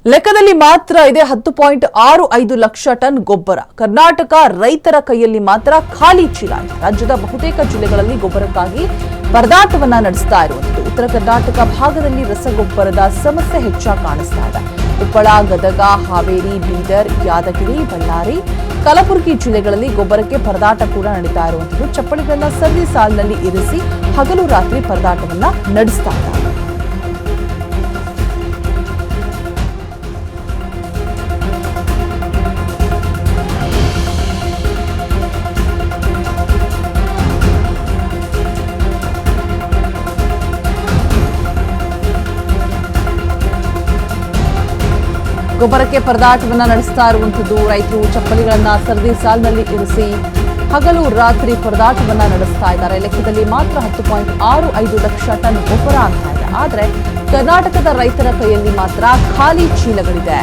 ಲೆಕ್ಕದಲ್ಲಿ ಮಾತ್ರ ಇದೆ 10.65 ಲಕ್ಷ ಟನ್ ಗೊಬ್ಬರ. ಕರ್ನಾಟಕ ರೈತರ ಕೈಯಲ್ಲಿ ಮಾತ್ರ ಖಾಲಿ ಚೀಲ. ರಾಜ್ಯದ ಬಹುತೇಕ ಜಿಲ್ಲೆಗಳಲ್ಲಿ ಗೊಬ್ಬರಕ್ಕಾಗಿ ಪರದಾಟವನ್ನ ನಡೆಸ್ತಾ ಇರುವಂತದ್ದು. ಉತ್ತರ ಕರ್ನಾಟಕ ಭಾಗದಲ್ಲಿ ರಸಗೊಬ್ಬರದ ಸಮಸ್ಯೆ ಹೆಚ್ಚಾಗಿ ಕಾಣಿಸ್ತಾ ಇದೆ. ಕೊಪ್ಪಳ, ಗದಗ, ಹಾವೇರಿ, ಬೀದರ್, ಯಾದಗಿರಿ, ಬಳ್ಳಾರಿ, ಕಲಬುರಗಿ ಜಿಲ್ಲೆಗಳಲ್ಲಿ ಗೊಬ್ಬರಕ್ಕೆ ಪರದಾಟ ಕೂಡ ನಡೀತಾ ಇರುವಂತದ್ದು. ಚಪ್ಪಲಿಗಳನ್ನ ಸರದಿ ಸಾಲಿನಲ್ಲಿ ಇರಿಸಿ ಹಗಲು ರಾತ್ರಿ ಪರದಾಟವನ್ನ ನಡೆಸ್ತಾ ಇದ್ದಾರೆ. ಗೊಬ್ಬರಕ್ಕೆ ಪರದಾಟವನ್ನ ನಡೆಸ್ತಾ ಇರುವಂತದ್ದು. ರೈತರು ಚಪ್ಪಲಿಗಳನ್ನ ಸರದಿ ಸಾಲಿನಲ್ಲಿ ಇರಿಸಿ ಹಗಲು ರಾತ್ರಿ ಪರದಾಟವನ್ನ ನಡೆಸ್ತಾ ಇದ್ದಾರೆ. ಲೆಕ್ಕದಲ್ಲಿ ಮಾತ್ರ 10.65 ಲಕ್ಷ ಟನ್ ಗೊಬ್ಬರ ಅಂತ ಇದೆ. ಆದ್ರೆ ಕರ್ನಾಟಕದ ರೈತರ ಕೈಯಲ್ಲಿ ಮಾತ್ರ ಖಾಲಿ ಚೀಲಗಳಿದೆ.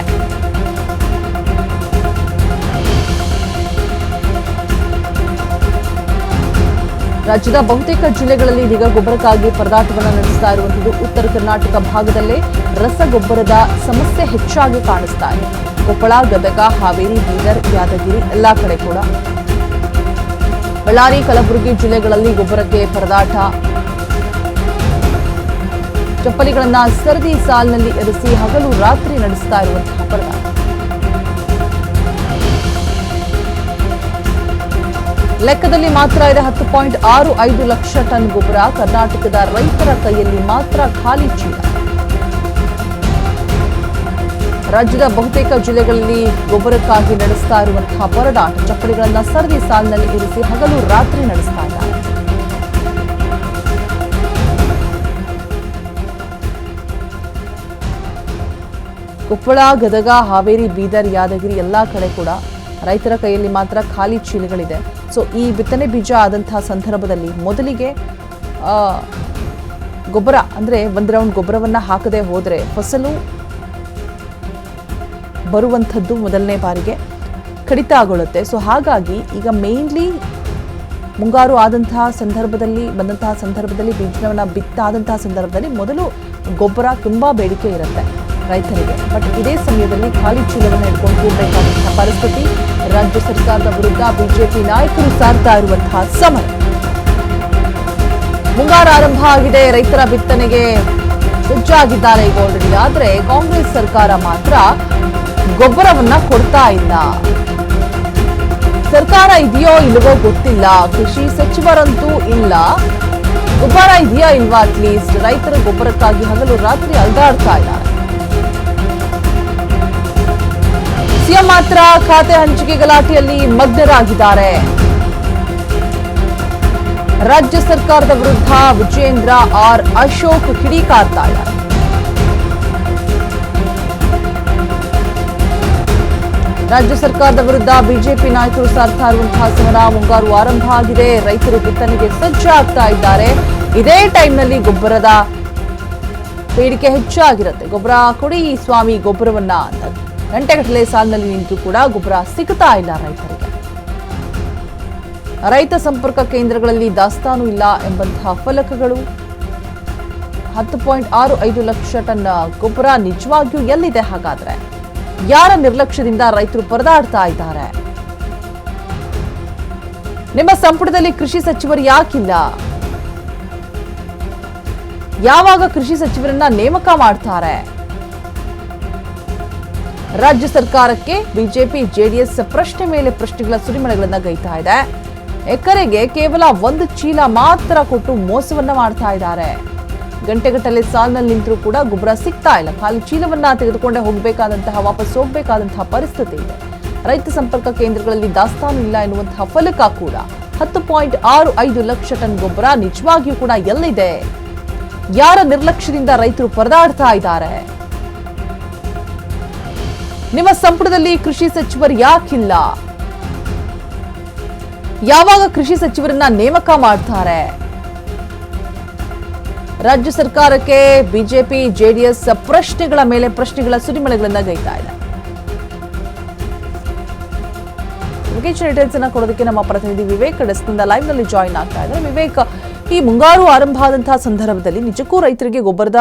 ರಾಜ್ಯದ ಬಹುತೇಕ ಜಿಲ್ಲೆಗಳಲ್ಲಿ ಇದೀಗ ಗೊಬ್ಬರಕ್ಕಾಗಿ ಪರದಾಟವನ್ನು ನಡೆಸ್ತಾ ಇರುವಂತದ್ದು. ಉತ್ತರ ಕರ್ನಾಟಕ ಭಾಗದಲ್ಲೇ ರಸಗೊಬ್ಬರದ ಸಮಸ್ಯೆ ಹೆಚ್ಚಾಗಿ ಕಾಣಿಸ್ತಾ ಇದೆ. ಕೊಪ್ಪಳ, ಗದಗ, ಹಾವೇರಿ, ಬೀದರ್, ಯಾದಗಿರಿ ಎಲ್ಲಾ ಕಡೆ ಕೂಡ, ಬಳ್ಳಾರಿ, ಕಲಬುರಗಿ ಜಿಲ್ಲೆಗಳಲ್ಲಿ ಗೊಬ್ಬರಕ್ಕೆ ಪರದಾಟ. ಚಪ್ಪಲಿಗಳನ್ನ ಸರದಿ ಸಾಲಿನಲ್ಲಿ ಇರಿಸಿ ಹಗಲು ರಾತ್ರಿ ನಡೆಸ್ತಾ ಇರುವಂತಹ ಪರದಾಟ. ಲೆಕ್ಕದಲ್ಲಿ ಮಾತ್ರ ಇದೆ 10.65 ಲಕ್ಷ ಟನ್ ಗೊಬ್ಬರ. ಕರ್ನಾಟಕದ ರೈತರ ಕೈಯಲ್ಲಿ ಮಾತ್ರ ಖಾಲಿ ಚೀಲ. ರಾಜ್ಯದ ಬಹುತೇಕ ಜಿಲ್ಲೆಗಳಲ್ಲಿ ಗೊಬ್ಬರಕ್ಕಾಗಿ ನಡೆಸ್ತಾ ಇರುವಂತಹ ಪರದಾಟ. ಚಪ್ಪಲಿಗಳನ್ನ ಸರದಿ ಸಾಲಿನಲ್ಲಿ ಇರಿಸಿ ಹಗಲು ರಾತ್ರಿ ನಡೆಸ್ತಾ ಇದ್ದಾರೆ. ಕೊಪ್ಪಳ, ಗದಗ, ಹಾವೇರಿ, ಬೀದರ್, ಯಾದಗಿರಿ ಎಲ್ಲಾ ಕಡೆ ಕೂಡ ರೈತರ ಕೈಯಲ್ಲಿ ಮಾತ್ರ ಖಾಲಿ ಚೀಲಗಳಿದೆ. ಸೊ ಈ ಬಿತ್ತನೆ ಬೀಜ ಆದಂತಹ ಸಂದರ್ಭದಲ್ಲಿ ಮೊದಲಿಗೆ ಗೊಬ್ಬರ ಅಂದ್ರೆ ಒಂದು ರೌಂಡ್ ಗೊಬ್ಬರವನ್ನ ಹಾಕದೆ ಹೋದ್ರೆ ಫಸಲು ಬರುವಂಥದ್ದು ಮೊದಲನೇ ಬಾರಿಗೆ ಕಡಿತ ಆಗೊಳ್ಳುತ್ತೆ. ಸೊ ಹಾಗಾಗಿ ಈಗ ಮೇನ್ಲಿ ಮುಂಗಾರು ಆದಂತಹ ಸಂದರ್ಭದಲ್ಲಿ ಬೀಜವನ್ನ ಬಿತ್ತಾದಂತಹ ಸಂದರ್ಭದಲ್ಲಿ ಮೊದಲು ಗೊಬ್ಬರ ತುಂಬಾ ಬೇಡಿಕೆ ಇರುತ್ತೆ ರೈತರಿಗೆ. ಬಟ್ ಇದೇ ಸಮಯದಲ್ಲಿ ಖಾಲಿ ಚೀಲವನ್ನು ಹಿಡ್ಕೊಂಡು ಹೋಗಬೇಕಾದಂತಹ ಪರಿಸ್ಥಿತಿ. ರಾಜ್ಯ ಸರ್ಕಾರದ ವಿರುದ್ಧ ಬಿಜೆಪಿ ನಾಯಕರು ಸಾರ್ತಾ ಇರುವಂತಹ ಸಮರ. ಮುಂಗಾರು ಆರಂಭ ಆಗಿದೆ, ರೈತರ ಬಿತ್ತನೆಗೆ ಸಜ್ಜಾಗಿದ್ದಾರೆ ಈಗ ಆಲ್ರೆಡಿ. ಆದ್ರೆ ಕಾಂಗ್ರೆಸ್ ಸರ್ಕಾರ ಮಾತ್ರ ಗೊಬ್ಬರವನ್ನ ಕೊಡ್ತಾ ಇಲ್ಲ. ಸರ್ಕಾರ ಇದೆಯೋ ಇಲ್ಲವೋ ಗೊತ್ತಿಲ್ಲ, ಕೃಷಿ ಸಚಿವರಂತೂ ಇಲ್ಲ. ಗೊಬ್ಬರ ಇದೆಯಾ ಇಲ್ವಾ ಅಟ್ಲೀಸ್ಟ್ ರೈತರ ಗೊಬ್ಬರಕ್ಕಾಗಿ ಹಗಲು ರಾತ್ರಿ ಅಲ್ದಾಡ್ತಾ ಇದ್ದಾರೆ. ಸಿಎಂ ಮಾತ್ರ ಖಾತೆ ಹಂಚಿಕೆ ಗಲಾಟೆಯಲ್ಲಿ ಮಗ್ನರಾಗಿದ್ದಾರೆ. ರಾಜ್ಯ ಸರ್ಕಾರದ ವಿರುದ್ಧ ವಿಜೇಂದ್ರ ಆರ್ ಅಶೋಕ್ ಕಿಡಿಕಾರ್ತಾ ಇದ್ದಾರೆ. ರಾಜ್ಯ ಸರ್ಕಾರದ ವಿರುದ್ಧ ಬಿಜೆಪಿ ನಾಯಕರು ಸಾರ್ತಾ ಇರುವಂತಹ ಸಮರ. ಮುಂಗಾರು ಆರಂಭ ಆಗಿದೆ, ರೈತರು ಬಿತ್ತನೆಗೆ ಸಜ್ಜಾಗ್ತಾ ಇದ್ದಾರೆ. ಇದೇ ಟೈಮ್ನಲ್ಲಿ ಗೊಬ್ಬರದ ಬೇಡಿಕೆ ಹೆಚ್ಚಾಗಿರುತ್ತೆ. ಗೊಬ್ಬರ ಕೊಡಿ ಸ್ವಾಮಿ ಗೊಬ್ಬರವನ್ನ ಅಂತ ಗಂಟೆಗಟ್ಟಲೆ ಸಾಲಿನಲ್ಲಿ ನಿಂತು ಕೂಡ ಗೊಬ್ಬರ ಸಿಗ್ತಾ ಇಲ್ಲ ರೈತರಿಗೆ. ರೈತ ಸಂಪರ್ಕ ಕೇಂದ್ರಗಳಲ್ಲಿ ದಾಸ್ತಾನು ಇಲ್ಲ ಎಂಬಂತಹ ಫಲಕಗಳು. 10.65 ಲಕ್ಷ ಟನ್ ಗೊಬ್ಬರ ನಿಜವಾಗಿಯೂ ಎಲ್ಲಿದೆ? ಹಾಗಾದ್ರೆ ಯಾರ ನಿರ್ಲಕ್ಷ್ಯದಿಂದ ರೈತರು ಪರದಾಡ್ತಾ ಇದ್ದಾರೆ? ನಿಮ್ಮ ಸಂಪುಟದಲ್ಲಿ ಕೃಷಿ ಸಚಿವರು ಯಾಕಿಲ್ಲ? ಯಾವಾಗ ಕೃಷಿ ಸಚಿವರನ್ನ ನೇಮಕ ಮಾಡ್ತಾರೆ? ರಾಜ್ಯ ಸರ್ಕಾರಕ್ಕೆ ಬಿಜೆಪಿ ಜೆಡಿಎಸ್ ಪ್ರಶ್ನೆ ಮೇಲೆ ಪ್ರಶ್ನೆಗಳ ಸುರಿಮಳೆಗಳನ್ನ ಗೈತಾ ಇದೆ. ಎಕರೆಗೆ ಕೇವಲ 1 ಚೀಲ ಮಾತ್ರ ಕೊಟ್ಟು ಮೋಸವನ್ನ ಮಾಡ್ತಾ ಇದ್ದಾರೆ. ಗಂಟೆಗಟ್ಟಲೆ ಸಾಲಿನಲ್ಲಿ ನಿಂತರೂ ಕೂಡ ಗೊಬ್ಬರ ಸಿಗ್ತಾ ಇಲ್ಲ. ಖಾಲಿ ಚೀಲವನ್ನ ತೆಗೆದುಕೊಂಡೇ ವಾಪಸ್ ಹೋಗಬೇಕಾದಂತಹ ಪರಿಸ್ಥಿತಿ ಇದೆ. ರೈತ ಸಂಪರ್ಕ ಕೇಂದ್ರಗಳಲ್ಲಿ ದಾಸ್ತಾನು ಇಲ್ಲ ಎನ್ನುವಂತಹ ಫಲಕ ಕೂಡ. 10.65 ಲಕ್ಷ ಟನ್ ಗೊಬ್ಬರ ನಿಜವಾಗಿಯೂ ಕೂಡ ಎಲ್ಲಿದೆ? ಯಾರ ನಿರ್ಲಕ್ಷ್ಯದಿಂದ ರೈತರು ಪರದಾಡ್ತಾ ಇದ್ದಾರೆ? ನಿಮ್ಮ ಸಂಪುಟದಲ್ಲಿ ಕೃಷಿ ಸಚಿವರು ಯಾಕಿಲ್ಲ? ಯಾವಾಗ ಕೃಷಿ ಸಚಿವರನ್ನ ನೇಮಕ ಮಾಡ್ತಾರೆ? ರಾಜ್ಯ ಸರ್ಕಾರಕ್ಕೆ ಬಿಜೆಪಿ ಜೆಡಿಎಸ್ ಪ್ರಶ್ನೆಗಳ ಮೇಲೆ ಪ್ರಶ್ನೆಗಳ ಸುರಿಮಳೆಗಳನ್ನ ಗೈತಾ ಇದೆ. ಡೀಟೇಲ್ಸ್ ಅನ್ನ ಕೊಡೋದಕ್ಕೆ ನಮ್ಮ ಪ್ರತಿನಿಧಿ ವಿವೇಕ್ ಡೆಸ್ಕ್ನಿಂದ ಲೈವ್ ನಲ್ಲಿ ಜಾಯಿನ್ ಆಗ್ತಾ ಇದ್ದಾರೆ. ವಿವೇಕ್, ಈ ಮುಂಗಾರು ಆರಂಭ ಆದಂತಹ ಸಂದರ್ಭದಲ್ಲಿ ನಿಜಕ್ಕೂ ರೈತರಿಗೆ ಗೊಬ್ಬರದ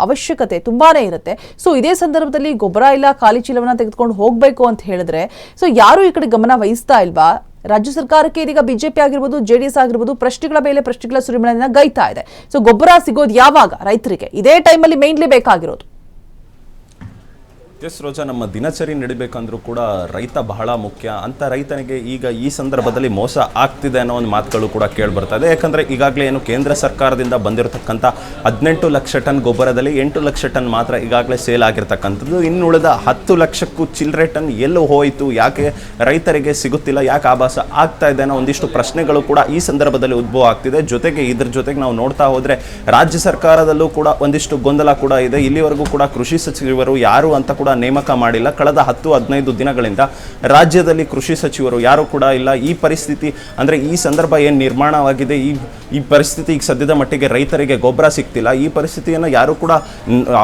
ಅವಶ್ಯಕತೆ ತುಂಬಾನೇ ಇರುತ್ತೆ. ಸೊ ಇದೇ ಸಂದರ್ಭದಲ್ಲಿ ಗೊಬ್ಬರ ಇಲ್ಲ, ಖಾಲಿ ಚೀಲವನ್ನ ತೆಗೆದುಕೊಂಡು ಹೋಗ್ಬೇಕು ಅಂತ ಹೇಳಿದ್ರೆ ಸೊ ಯಾರು ಈ ಕಡೆ ಗಮನ ವಹಿಸ್ತಾ ಇಲ್ವಾ? ರಾಜ್ಯ ಸರ್ಕಾರಕ್ಕೆ ಇದೀಗ ಬಿಜೆಪಿ ಆಗಿರ್ಬೋದು, ಜೆಡಿಎಸ್ ಆಗಿರ್ಬೋದು ಪ್ರಶ್ನೆಗಳ ಮೇಲೆ ಪ್ರಶ್ನೆಗಳ ಸುರಿಮಳೆಯನ್ನ ಗೈತಾ ಇದೆ. ಸೊ ಗೊಬ್ಬರ ಸಿಗೋದು ಯಾವಾಗ ರೈತರಿಗೆ? ಇದೇ ಟೈಮಲ್ಲಿ ಮೇನ್ಲಿ ಬೇಕಾಗಿರೋದು. ಎಸ್ ರೋಜಾ, ನಮ್ಮ ದಿನಚರಿ ನಡಿಬೇಕಂದ್ರೂ ಕೂಡ ರೈತ ಬಹಳ ಮುಖ್ಯ. ಅಂತ ರೈತನಿಗೆ ಈಗ ಈ ಸಂದರ್ಭದಲ್ಲಿ ಮೋಸ ಆಗ್ತಿದೆ ಅನ್ನೋ ಒಂದು ಮಾತುಗಳು ಕೂಡ ಕೇಳಿಬರ್ತಾ ಇದೆ. ಯಾಕಂದರೆ ಈಗಾಗಲೇ ಏನು ಕೇಂದ್ರ ಸರ್ಕಾರದಿಂದ ಬಂದಿರತಕ್ಕಂಥ 18 ಲಕ್ಷ ಟನ್ ಗೊಬ್ಬರದಲ್ಲಿ 8 ಲಕ್ಷ ಟನ್ ಮಾತ್ರ ಈಗಾಗಲೇ ಸೇಲ್ ಆಗಿರ್ತಕ್ಕಂಥದ್ದು. ಇನ್ನುಳಿದ 10 ಲಕ್ಷಕ್ಕೂ ಚಿಲ್ಲರೆ ಟನ್ ಎಲ್ಲೂ ಹೋಯಿತು, ಯಾಕೆ ರೈತರಿಗೆ ಸಿಗುತ್ತಿಲ್ಲ, ಯಾಕೆ ಆಭಾಸ ಆಗ್ತಾ ಇದೆ ಅನ್ನೋ ಒಂದಿಷ್ಟು ಪ್ರಶ್ನೆಗಳು ಕೂಡ ಈ ಸಂದರ್ಭದಲ್ಲಿ ಉದ್ಭವ ಆಗ್ತಿದೆ. ಜೊತೆಗೆ ಇದ್ರ ಜೊತೆಗೆ ನಾವು ನೋಡ್ತಾ ಹೋದರೆ ರಾಜ್ಯ ಸರ್ಕಾರದಲ್ಲೂ ಕೂಡ ಒಂದಿಷ್ಟು ಗೊಂದಲ ಕೂಡ ಇದೆ. ಇಲ್ಲಿವರೆಗೂ ಕೂಡ ಕೃಷಿ ಸಚಿವರು ಯಾರು ಅಂತ ಕೂಡ ನೇಮಕ ಮಾಡಿಲ್ಲ. ಕಳೆದ 10-15 ದಿನಗಳಿಂದ ರಾಜ್ಯದಲ್ಲಿ ಕೃಷಿ ಸಚಿವರು ಯಾರು ಕೂಡ ಇಲ್ಲ. ಈ ಪರಿಸ್ಥಿತಿ ಅಂದರೆ ಈ ಸಂದರ್ಭ ಏನು ನಿರ್ಮಾಣವಾಗಿದೆ, ಈ ಪರಿಸ್ಥಿತಿ ಈಗ ಸದ್ಯದ ಮಟ್ಟಿಗೆ ರೈತರಿಗೆ ಗೊಬ್ಬರ ಸಿಗ್ತಿಲ್ಲ, ಈ ಪರಿಸ್ಥಿತಿಯನ್ನು ಯಾರು ಕೂಡ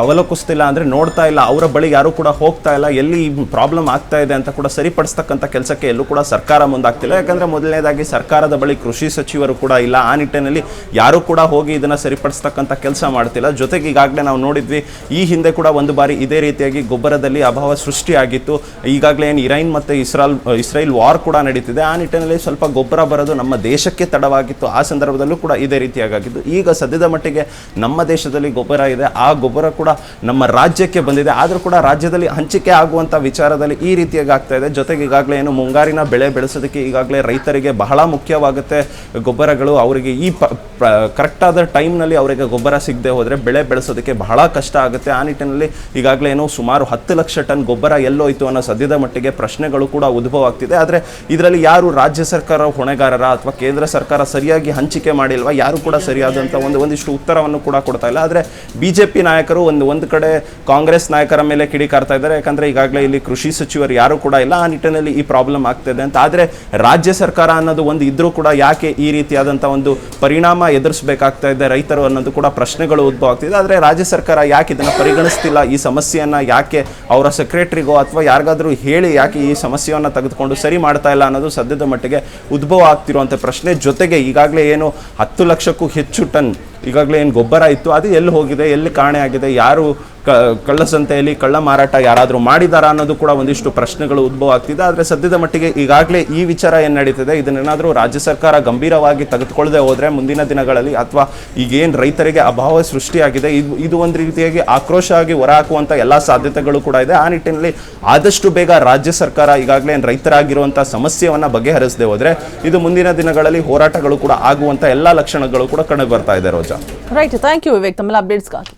ಅವಲೋಕಿಸ್ತಿಲ್ಲ, ಅಂದರೆ ನೋಡ್ತಾ ಇಲ್ಲ, ಅವರ ಬಳಿ ಯಾರು ಕೂಡ ಹೋಗ್ತಾ ಇಲ್ಲ, ಎಲ್ಲಿ ಪ್ರಾಬ್ಲಮ್ ಆಗ್ತಾ ಇದೆ ಅಂತ ಕೂಡ ಸರಿಪಡಿಸ್ತಕ್ಕಂಥ ಕೆಲಸಕ್ಕೆ ಎಲ್ಲೂ ಕೂಡ ಸರ್ಕಾರ ಮುಂದಾಗ್ತಿಲ್ಲ. ಯಾಕಂದರೆ ಮೊದಲನೇದಾಗಿ ಸರ್ಕಾರದ ಬಳಿ ಕೃಷಿ ಸಚಿವರು ಕೂಡ ಇಲ್ಲ. ಆ ನಿಟ್ಟಿನಲ್ಲಿ ಯಾರು ಕೂಡ ಹೋಗಿ ಇದನ್ನು ಸರಿಪಡಿಸ್ತಕ್ಕಂಥ ಕೆಲಸ ಮಾಡ್ತಿಲ್ಲ. ಜೊತೆಗೆ ಈಗಾಗಲೇ ನಾವು ನೋಡಿದ್ವಿ, ಈ ಹಿಂದೆ ಕೂಡ ಒಂದು ಬಾರಿ ಇದೇ ರೀತಿಯಾಗಿ ಗೊಬ್ಬರದಲ್ಲಿ ಅಭಾವ ಸೃಷ್ಟಿಯಾಗಿತ್ತು. ಈಗಾಗಲೇ ಏನು ಇರಾನ್ ಮತ್ತು ಇಸ್ರೇಲ್ ವಾರ್ ಕೂಡ ನಡೀತಿದೆ. ಆ ನಿಟ್ಟಿನಲ್ಲಿ ಸ್ವಲ್ಪ ಗೊಬ್ಬರ ಬರೋದು ನಮ್ಮ ದೇಶಕ್ಕೆ ತಡವಾಗಿತ್ತು. ಆ ಸಂದರ್ಭದಲ್ಲೂ ಕೂಡ ಇದೇ ರೀತಿಯಾಗಿದ್ದು, ಈಗ ಸದ್ಯದ ಮಟ್ಟಿಗೆ ನಮ್ಮ ದೇಶದಲ್ಲಿ ಗೊಬ್ಬರ ಇದೆ, ಆ ಗೊಬ್ಬರ ಕೂಡ ನಮ್ಮ ರಾಜ್ಯಕ್ಕೆ ಬಂದಿದೆ. ಆದರೂ ಕೂಡ ರಾಜ್ಯದಲ್ಲಿ ಹಂಚಿಕೆ ಆಗುವಂಥ ವಿಚಾರದಲ್ಲಿ ಈ ರೀತಿಯಾಗಿ ಆಗ್ತಾ ಇದೆ. ಜೊತೆಗೆ ಈಗಾಗಲೇ ಏನು ಮುಂಗಾರಿನ ಬೆಳೆ ಬೆಳೆಸೋದಕ್ಕೆ ಈಗಾಗಲೇ ರೈತರಿಗೆ ಬಹಳ ಮುಖ್ಯವಾಗುತ್ತೆ ಗೊಬ್ಬರಗಳು. ಅವರಿಗೆ ಈ ಕರೆಕ್ಟಾದ ಟೈಮ್ನಲ್ಲಿ ಅವರಿಗೆ ಗೊಬ್ಬರ ಸಿಗದೆ ಹೋದರೆ ಬೆಳೆ ಬೆಳೆಸೋದಕ್ಕೆ ಬಹಳ ಕಷ್ಟ ಆಗುತ್ತೆ. ಆ ನಿಟ್ಟಿನಲ್ಲಿ ಈಗಾಗಲೇ ಏನು ಸುಮಾರು 10 ಲಕ್ಷ ಟನ್ ಗೊಬ್ಬರ ಎಲ್ಲೋಯ್ತು ಅನ್ನೋ ಸದ್ಯದ ಮಟ್ಟಿಗೆ ಪ್ರಶ್ನೆಗಳು ಕೂಡ ಉದ್ಭವ ಆಗ್ತಿದೆ. ಆದರೆ ಇದರಲ್ಲಿ ಯಾರು ರಾಜ್ಯ ಸರ್ಕಾರ ಹೊಣೆಗಾರರ ಅಥವಾ ಕೇಂದ್ರ ಸರ್ಕಾರ ಸರಿಯಾಗಿ ಹಂಚಿಕೆ ಮಾಡಿಲ್ವಾ, ಯಾರು ಕೂಡ ಸರಿಯಾದಂಥ ಒಂದಿಷ್ಟು ಉತ್ತರವನ್ನು ಕೂಡ ಕೊಡ್ತಾ ಇಲ್ಲ. ಆದರೆ ಬಿಜೆಪಿ ನಾಯಕರು ಒಂದು ಕಡೆ ಕಾಂಗ್ರೆಸ್ ನಾಯಕರ ಮೇಲೆ ಕಿಡಿಕಾರ್ತಾ ಇದ್ದಾರೆ. ಯಾಕಂದರೆ ಈಗಾಗಲೇ ಇಲ್ಲಿ ಕೃಷಿ ಸಚಿವರು ಯಾರು ಕೂಡ ಇಲ್ಲ, ಆ ನಿಟ್ಟಿನಲ್ಲಿ ಈ ಪ್ರಾಬ್ಲಮ್ ಆಗ್ತಿದೆ ಅಂತ. ಆದರೆ ರಾಜ್ಯ ಸರ್ಕಾರ ಅನ್ನೋದು ಒಂದು ಇದ್ರೂ ಕೂಡ ಯಾಕೆ ಈ ರೀತಿಯಾದಂಥ ಒಂದು ಪರಿಣಾಮ ಎದುರಿಸಬೇಕಾಗ್ತಾ ಇದೆ ರೈತರು ಅನ್ನೋದು ಕೂಡ ಪ್ರಶ್ನೆಗಳು ಉದ್ಭವ ಆಗ್ತಿದೆ. ಆದರೆ ರಾಜ್ಯ ಸರ್ಕಾರ ಯಾಕೆ ಇದನ್ನು ಪರಿಗಣಿಸ್ತಿಲ್ಲ, ಈ ಸಮಸ್ಯೆಯನ್ನು ಯಾಕೆ ಅವರ ಸೆಕ್ರೆಟರಿಗೋ ಅಥವಾ ಯಾರಿಗಾದರೂ ಹೇಳಿ ಯಾಕೆ ಈ ಸಮಸ್ಯೆಯನ್ನು ತೆಗೆದುಕೊಂಡು ಸರಿ ಮಾಡ್ತಾ ಇಲ್ಲ ಅನ್ನೋದು ಸದ್ಯದ ಮಟ್ಟಿಗೆ ಉದ್ಭವ ಆಗ್ತಿರುವಂಥ ಪ್ರಶ್ನೆ. ಜೊತೆಗೆ ಈಗಾಗಲೇ ಏನು 10 ಲಕ್ಷಕ್ಕೂ ಹೆಚ್ಚು ಟನ್ ಈಗಾಗಲೇ ಏನು ಗೊಬ್ಬರ ಇತ್ತು, ಅದು ಎಲ್ಲಿ ಹೋಗಿದೆ, ಎಲ್ಲಿ ಕಾಣೆ ಆಗಿದೆ, ಯಾರು ಕಳ್ಳಸಂತೆಯಲ್ಲಿ ಕಳ್ಳ ಮಾರಾಟ ಯಾರಾದರೂ ಮಾಡಿದಾರಾ ಅನ್ನೋದು ಕೂಡ ಒಂದಿಷ್ಟು ಪ್ರಶ್ನೆಗಳು ಉದ್ಭವ ಆಗ್ತಿದೆ. ಆದರೆ ಸದ್ಯದ ಮಟ್ಟಿಗೆ ಈಗಾಗಲೇ ಈ ವಿಚಾರ ಏನು ನಡೀತಿದೆ, ಇದನ್ನೇನಾದರೂ ರಾಜ್ಯ ಸರ್ಕಾರ ಗಂಭೀರವಾಗಿ ತೆಗೆದುಕೊಳ್ಳದೆ ಹೋದರೆ ಮುಂದಿನ ದಿನಗಳಲ್ಲಿ ಅಥವಾ ಈಗೇನು ರೈತರಿಗೆ ಅಭಾವ ಸೃಷ್ಟಿಯಾಗಿದೆ ಇದು ಒಂದು ರೀತಿಯಾಗಿ ಆಕ್ರೋಶ ಆಗಿ ಹೊರಹಾಕುವಂಥ ಎಲ್ಲ ಸಾಧ್ಯತೆಗಳು ಕೂಡ ಇದೆ. ಆ ನಿಟ್ಟಿನಲ್ಲಿ ಆದಷ್ಟು ಬೇಗ ರಾಜ್ಯ ಸರ್ಕಾರ ಈಗಾಗಲೇ ರೈತರಾಗಿರುವಂಥ ಸಮಸ್ಯೆಯನ್ನು ಬಗೆಹರಿಸದೆ ಹೋದರೆ ಇದು ಮುಂದಿನ ದಿನಗಳಲ್ಲಿ ಹೋರಾಟಗಳು ಕೂಡ ಆಗುವಂಥ ಎಲ್ಲ ಲಕ್ಷಣಗಳು ಕೂಡ ಕಂಡು ಬರ್ತಾ ಇದೆ. ರೋಜಾ, ರೈಟ್, ಥ್ಯಾಂಕ್ ಯು ವಿವೇಕ್, ತಮ್ಮೆಲ್ಲ ಅಪ್ಡೇಟ್ಸ್ಗಾಗಿ.